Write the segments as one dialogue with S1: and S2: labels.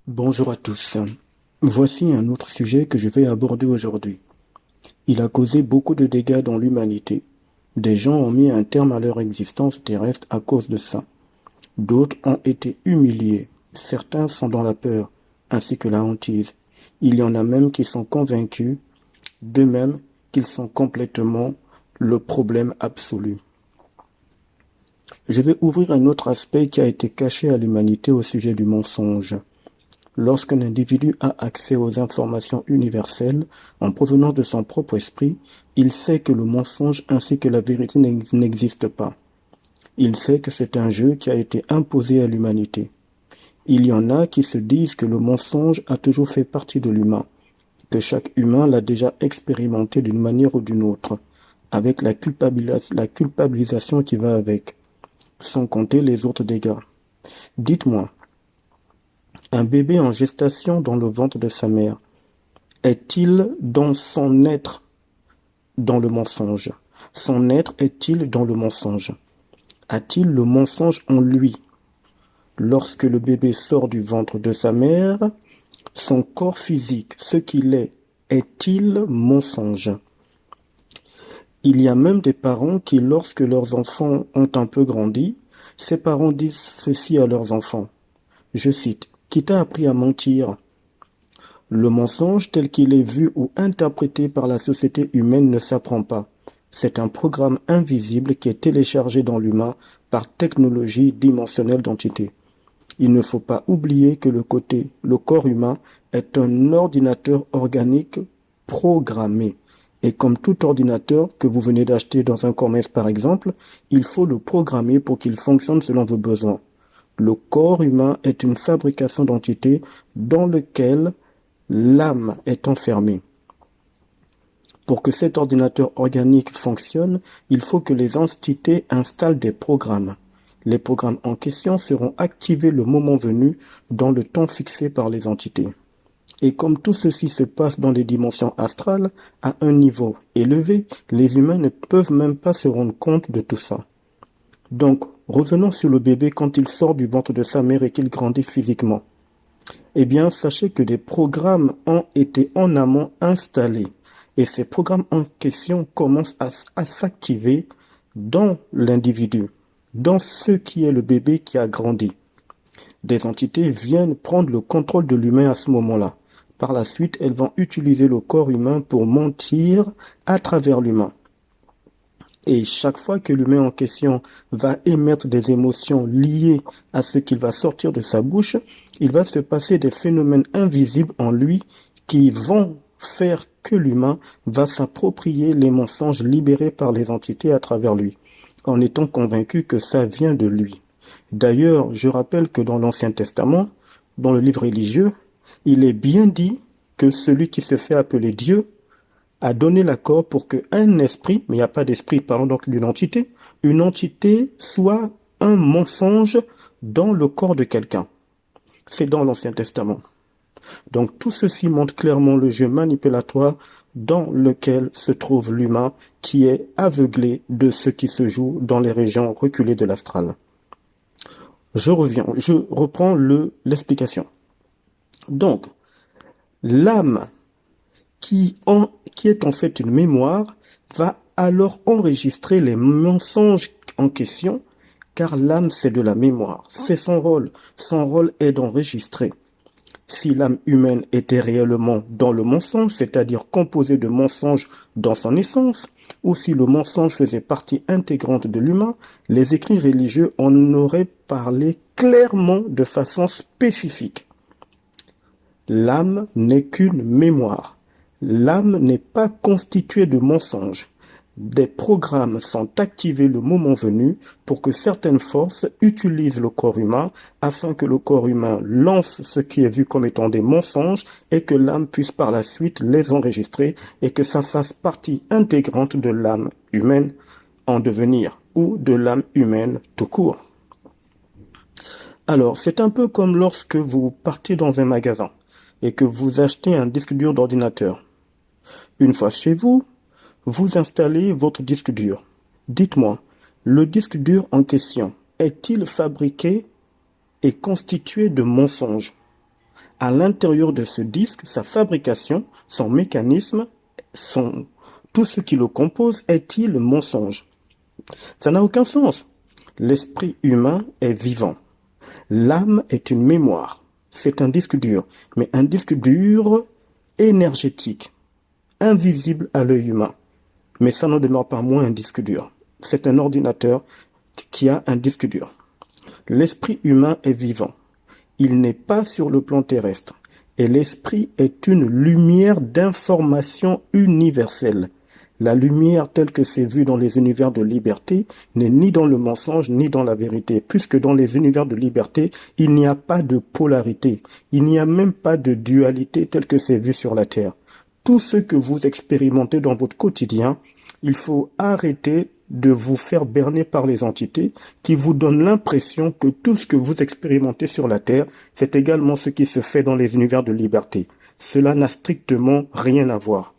S1: Bonjour à tous. Voici un autre sujet que je vais aborder aujourd'hui. Il a causé beaucoup de dégâts dans l'humanité. Des gens ont mis un terme à leur existence terrestre à cause de ça. D'autres ont été humiliés. Certains sont dans la peur, ainsi que la hantise. Il y en a même qui sont convaincus d'eux-mêmes qu'ils sont complètement le problème absolu. Je vais ouvrir un autre aspect qui a été caché à l'humanité au sujet du mensonge. Lorsqu'un individu a accès aux informations universelles en provenance de son propre esprit, il sait que le mensonge ainsi que la vérité n'existent pas. Il sait que c'est un jeu qui a été imposé à l'humanité. Il y en a qui se disent que le mensonge a toujours fait partie de l'humain, que chaque humain l'a déjà expérimenté d'une manière ou d'une autre, avec la culpabilisation qui va avec, sans compter les autres dégâts. Dites-moi, un bébé en gestation dans le ventre de sa mère, est-il dans son être dans le mensonge? Son être est-il dans le mensonge? A-t-il le mensonge en lui? Lorsque le bébé sort du ventre de sa mère, son corps physique, ce qu'il est-il mensonge? Il y a même des parents qui, lorsque leurs enfants ont un peu grandi, ces parents disent ceci à leurs enfants. Je cite, « Qui t'a appris à mentir ?» Le mensonge tel qu'il est vu ou interprété par la société humaine ne s'apprend pas. C'est un programme invisible qui est téléchargé dans l'humain par technologie dimensionnelle d'entité. Il ne faut pas oublier que le corps humain est un ordinateur organique programmé. Et comme tout ordinateur que vous venez d'acheter dans un commerce par exemple, il faut le programmer pour qu'il fonctionne selon vos besoins. Le corps humain est une fabrication d'entités dans lequel l'âme est enfermée. Pour que cet ordinateur organique fonctionne, il faut que les entités installent des programmes. Les programmes en question seront activés le moment venu dans le temps fixé par les entités. Et comme tout ceci se passe dans les dimensions astrales, à un niveau élevé, les humains ne peuvent même pas se rendre compte de tout ça. Donc, revenons sur le bébé quand il sort du ventre de sa mère et qu'il grandit physiquement. Eh bien, sachez que des programmes ont été en amont installés et ces programmes en question commencent à s'activer dans l'individu, dans ce qui est le bébé qui a grandi. Des entités viennent prendre le contrôle de l'humain à ce moment-là. Par la suite, elles vont utiliser le corps humain pour mentir à travers l'humain. Et chaque fois que l'humain en question va émettre des émotions liées à ce qu'il va sortir de sa bouche, il va se passer des phénomènes invisibles en lui qui vont faire que l'humain va s'approprier les mensonges libérés par les entités à travers lui, en étant convaincu que ça vient de lui. D'ailleurs, je rappelle que dans l'Ancien Testament, dans le livre religieux, il est bien dit que celui qui se fait appeler Dieu a donné l'accord pour qu'un esprit, mais il n'y a pas d'esprit, parlons donc d'une entité soit un mensonge dans le corps de quelqu'un. C'est dans l'Ancien Testament. Donc tout ceci montre clairement le jeu manipulatoire dans lequel se trouve l'humain qui est aveuglé de ce qui se joue dans les régions reculées de l'astral. Je reprends l'explication. Donc, l'âme qui est en fait une mémoire, va alors enregistrer les mensonges en question, car l'âme c'est de la mémoire, c'est son rôle. Son rôle est d'enregistrer. Si l'âme humaine était réellement dans le mensonge, c'est-à-dire composée de mensonges dans son essence, ou si le mensonge faisait partie intégrante de l'humain, les écrits religieux en auraient parlé clairement de façon spécifique. L'âme n'est qu'une mémoire. L'âme n'est pas constituée de mensonges. Des programmes sont activés le moment venu pour que certaines forces utilisent le corps humain afin que le corps humain lance ce qui est vu comme étant des mensonges et que l'âme puisse par la suite les enregistrer et que ça fasse partie intégrante de l'âme humaine en devenir ou de l'âme humaine tout court. Alors, c'est un peu comme lorsque vous partez dans un magasin et que vous achetez un disque dur d'ordinateur. Une fois chez vous, vous installez votre disque dur. Dites-moi, le disque dur en question est-il fabriqué et constitué de mensonges? À l'intérieur de ce disque, sa fabrication, son mécanisme, tout ce qui le compose est-il mensonge? Ça n'a aucun sens. L'esprit humain est vivant. L'âme est une mémoire. C'est un disque dur, mais un disque dur énergétique, invisible à l'œil humain. Mais ça n'en demeure pas moins un disque dur. C'est un ordinateur qui a un disque dur. L'esprit humain est vivant. Il n'est pas sur le plan terrestre. Et l'esprit est une lumière d'information universelle. La lumière telle que c'est vu dans les univers de liberté n'est ni dans le mensonge ni dans la vérité, puisque dans les univers de liberté, il n'y a pas de polarité, il n'y a même pas de dualité telle que c'est vu sur la Terre. Tout ce que vous expérimentez dans votre quotidien, il faut arrêter de vous faire berner par les entités qui vous donnent l'impression que tout ce que vous expérimentez sur la Terre, c'est également ce qui se fait dans les univers de liberté. Cela n'a strictement rien à voir.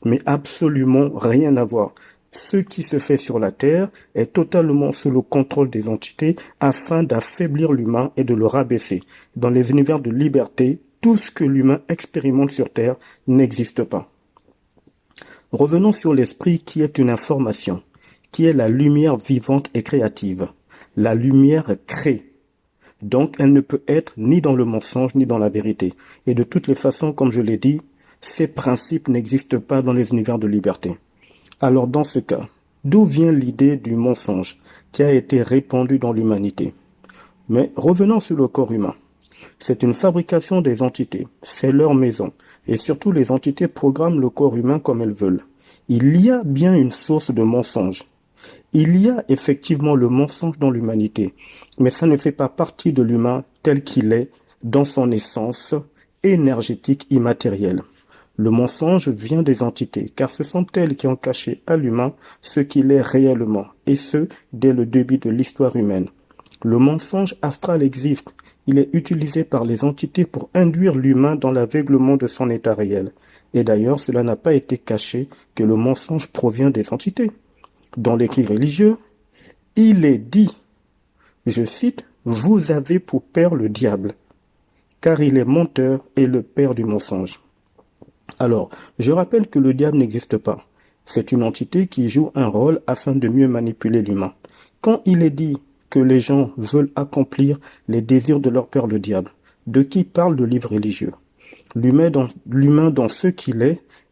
S1: Mais absolument rien à voir. Ce qui se fait sur la Terre est totalement sous le contrôle des entités afin d'affaiblir l'humain et de le rabaisser. Dans les univers de liberté, tout ce que l'humain expérimente sur Terre n'existe pas. Revenons sur l'esprit qui est une information, qui est la lumière vivante et créative. La lumière crée. Donc elle ne peut être ni dans le mensonge ni dans la vérité. Et de toutes les façons, comme je l'ai dit, ces principes n'existent pas dans les univers de liberté. Alors dans ce cas, d'où vient l'idée du mensonge qui a été répandue dans l'humanité? Mais revenons sur le corps humain. C'est une fabrication des entités, c'est leur maison, et surtout les entités programment le corps humain comme elles veulent. Il y a bien une source de mensonge. Il y a effectivement le mensonge dans l'humanité, mais ça ne fait pas partie de l'humain tel qu'il est dans son essence énergétique immatérielle. Le mensonge vient des entités, car ce sont elles qui ont caché à l'humain ce qu'il est réellement, et ce, dès le début de l'histoire humaine. Le mensonge astral existe. Il est utilisé par les entités pour induire l'humain dans l'aveuglement de son état réel. Et d'ailleurs, cela n'a pas été caché que le mensonge provient des entités. Dans l'écrit religieux, il est dit, je cite, « Vous avez pour père le diable, car il est menteur et le père du mensonge. » Alors, je rappelle que le diable n'existe pas. C'est une entité qui joue un rôle afin de mieux manipuler l'humain. Quand il est dit que les gens veulent accomplir les désirs de leur père le diable, de qui parle le livre religieux? L'humain dans ce qu'il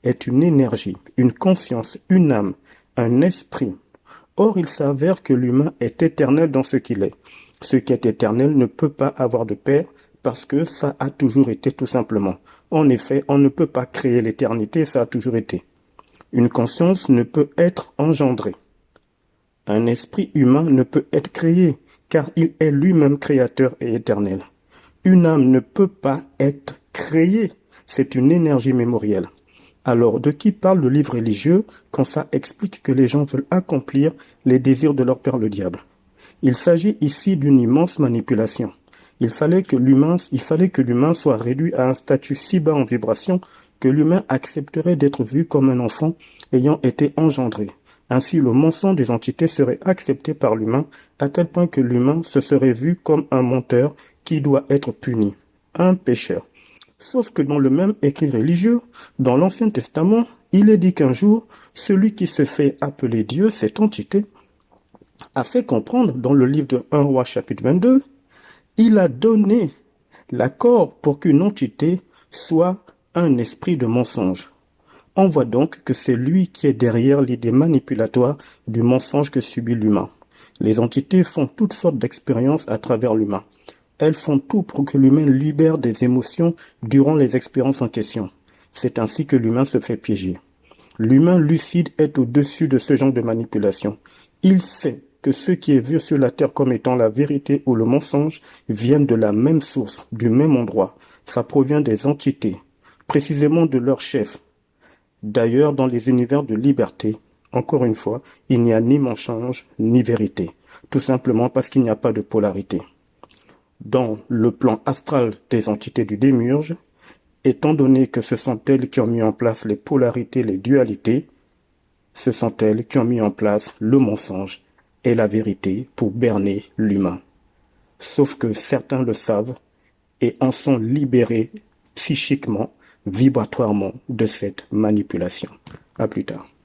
S1: est une énergie, une conscience, une âme, un esprit. Or, il s'avère que l'humain est éternel dans ce qu'il est. Ce qui est éternel ne peut pas avoir de père parce que ça a toujours été tout simplement. En effet, on ne peut pas créer l'éternité, ça a toujours été. Une conscience ne peut être engendrée. Un esprit humain ne peut être créé, car il est lui-même créateur et éternel. Une âme ne peut pas être créée, c'est une énergie mémorielle. Alors, de qui parle le livre religieux quand ça explique que les gens veulent accomplir les désirs de leur père le diable? Il s'agit ici d'une immense manipulation. Il fallait que l'humain soit réduit à un statut si bas en vibration que l'humain accepterait d'être vu comme un enfant ayant été engendré. Ainsi, le mensonge des entités serait accepté par l'humain à tel point que l'humain se serait vu comme un menteur qui doit être puni, un pécheur. Sauf que dans le même écrit religieux, dans l'Ancien Testament, il est dit qu'un jour, celui qui se fait appeler Dieu, cette entité, a fait comprendre dans le livre de 1 Roi chapitre 22, il a donné l'accord pour qu'une entité soit un esprit de mensonge. On voit donc que c'est lui qui est derrière l'idée manipulatoire du mensonge que subit l'humain. Les entités font toutes sortes d'expériences à travers l'humain. Elles font tout pour que l'humain libère des émotions durant les expériences en question. C'est ainsi que l'humain se fait piéger. L'humain lucide est au-dessus de ce genre de manipulation. Il sait que ce qui est vu sur la terre comme étant la vérité ou le mensonge viennent de la même source, du même endroit. Ça provient des entités, précisément de leur chef. D'ailleurs, dans les univers de liberté, encore une fois, il n'y a ni mensonge ni vérité, tout simplement parce qu'il n'y a pas de polarité. Dans le plan astral des entités du démiurge, étant donné que ce sont elles qui ont mis en place les polarités, les dualités, ce sont elles qui ont mis en place le mensonge et la vérité pour berner l'humain. Sauf que certains le savent et en sont libérés psychiquement, vibratoirement de cette manipulation. À plus tard.